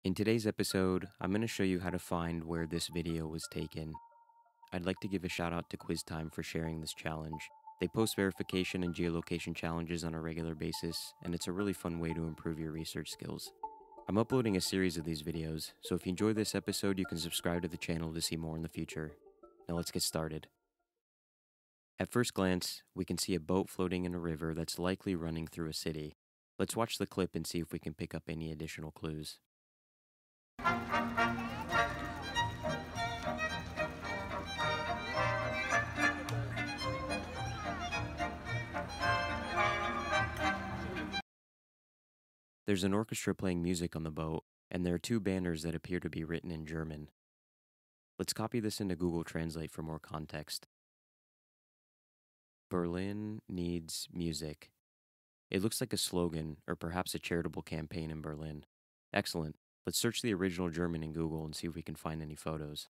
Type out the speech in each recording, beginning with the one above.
In today's episode, I'm going to show you how to find where this video was taken. I'd like to give a shout out to QuizTime for sharing this challenge. They post verification and geolocation challenges on a regular basis, and it's a really fun way to improve your research skills. I'm uploading a series of these videos, so if you enjoy this episode, you can subscribe to the channel to see more in the future. Now let's get started. At first glance, we can see a boat floating in a river that's likely running through a city. Let's watch the clip and see if we can pick up any additional clues. There's an orchestra playing music on the boat, and there are two banners that appear to be written in German. Let's copy this into Google Translate for more context. Berlin needs music. It looks like a slogan, or perhaps a charitable campaign in Berlin. Excellent. Let's search the original German in Google and see if we can find any photos.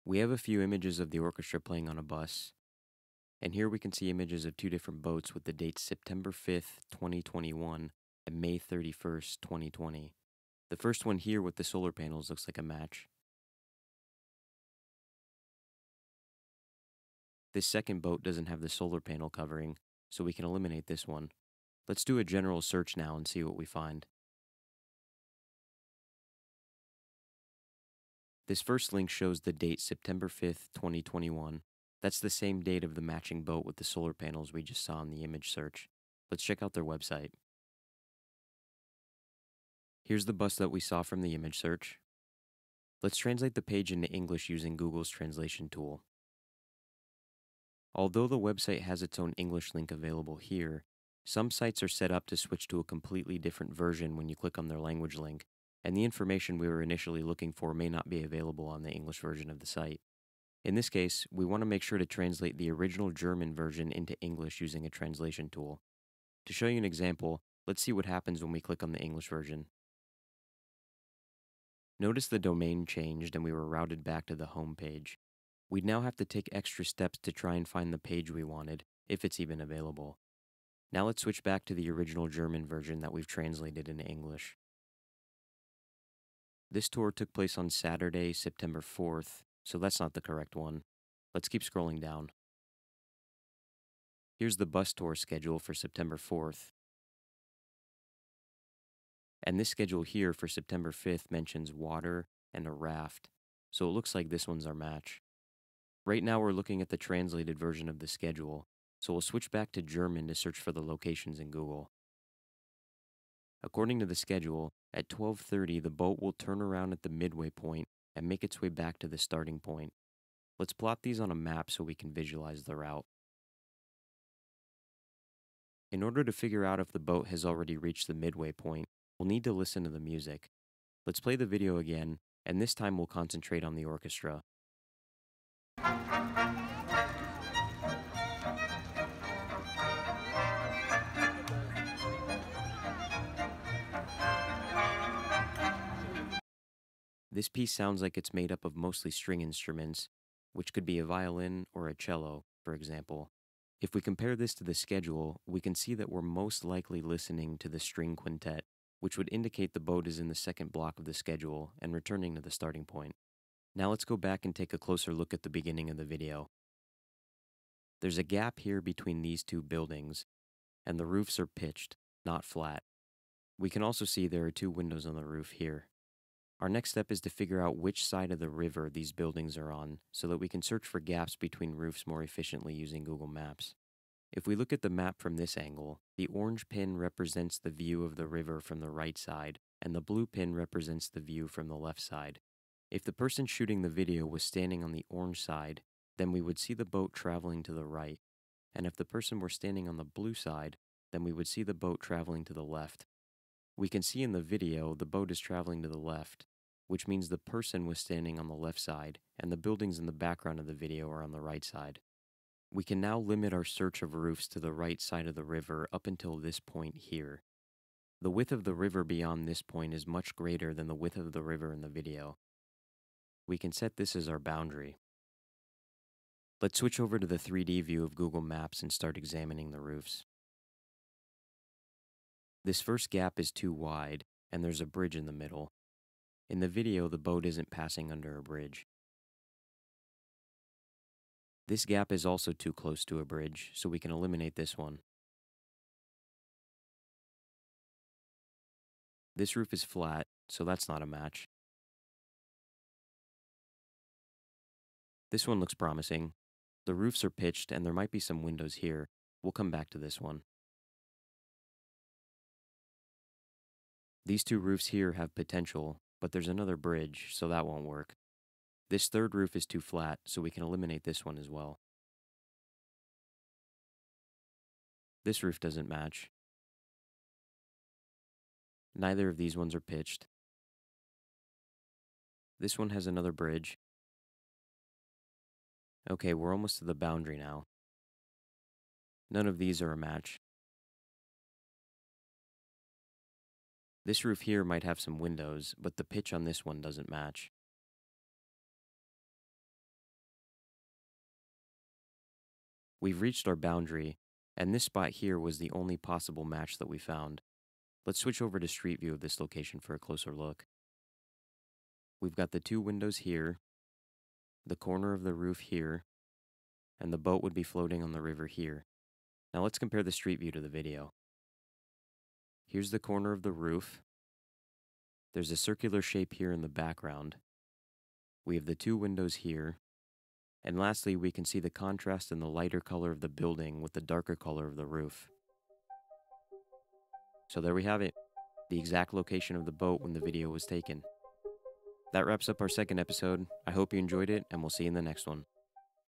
We have a few images of the orchestra playing on a bus. And here we can see images of two different boats with the dates September 5th, 2021 and May 31st, 2020. The first one here with the solar panels looks like a match. This second boat doesn't have the solar panel covering, so we can eliminate this one. Let's do a general search now and see what we find. This first link shows the date September 5th, 2021. That's the same date of the matching boat with the solar panels we just saw in the image search. Let's check out their website. Here's the bus that we saw from the image search. Let's translate the page into English using Google's translation tool. Although the website has its own English link available here, some sites are set up to switch to a completely different version when you click on their language link, and the information we were initially looking for may not be available on the English version of the site. In this case, we want to make sure to translate the original German version into English using a translation tool. To show you an example, let's see what happens when we click on the English version. Notice the domain changed and we were routed back to the home page. We'd now have to take extra steps to try and find the page we wanted, if it's even available. Now let's switch back to the original German version that we've translated into English. This tour took place on Saturday, September 4th, so that's not the correct one. Let's keep scrolling down. Here's the bus tour schedule for September 4th. And this schedule here for September 5th mentions water and a raft, so it looks like this one's our match. Right now we're looking at the translated version of the schedule, so we'll switch back to German to search for the locations in Google. According to the schedule, at 12:30 the boat will turn around at the midway point and make its way back to the starting point. Let's plot these on a map so we can visualize the route. In order to figure out if the boat has already reached the midway point, we'll need to listen to the music. Let's play the video again, and this time we'll concentrate on the orchestra. This piece sounds like it's made up of mostly string instruments, which could be a violin or a cello, for example. If we compare this to the schedule, we can see that we're most likely listening to the string quintet, which would indicate the boat is in the second block of the schedule and returning to the starting point. Now let's go back and take a closer look at the beginning of the video. There's a gap here between these two buildings, and the roofs are pitched, not flat. We can also see there are two windows on the roof here. Our next step is to figure out which side of the river these buildings are on so that we can search for gaps between roofs more efficiently using Google Maps. If we look at the map from this angle, the orange pin represents the view of the river from the right side, and the blue pin represents the view from the left side. If the person shooting the video was standing on the orange side, then we would see the boat traveling to the right, and if the person were standing on the blue side, then we would see the boat traveling to the left. We can see in the video the boat is traveling to the left, which means the person was standing on the left side, and the buildings in the background of the video are on the right side. We can now limit our search of roofs to the right side of the river up until this point here. The width of the river beyond this point is much greater than the width of the river in the video. We can set this as our boundary. Let's switch over to the 3D view of Google Maps and start examining the roofs. This first gap is too wide, and there's a bridge in the middle. In the video, the boat isn't passing under a bridge. This gap is also too close to a bridge, so we can eliminate this one. This roof is flat, so that's not a match. This one looks promising. The roofs are pitched and there might be some windows here. We'll come back to this one. These two roofs here have potential, but there's another bridge, so that won't work. This third roof is too flat, so we can eliminate this one as well. This roof doesn't match. Neither of these ones are pitched. This one has another bridge. Okay, we're almost to the boundary now. None of these are a match. This roof here might have some windows, but the pitch on this one doesn't match. We've reached our boundary, and this spot here was the only possible match that we found. Let's switch over to Street View of this location for a closer look. We've got the two windows here, the corner of the roof here, and the boat would be floating on the river here. Now let's compare the Street View to the video. Here's the corner of the roof. There's a circular shape here in the background. We have the two windows here. And lastly, we can see the contrast in the lighter color of the building with the darker color of the roof. So there we have it, the exact location of the boat when the video was taken. That wraps up our second episode. I hope you enjoyed it, and we'll see you in the next one.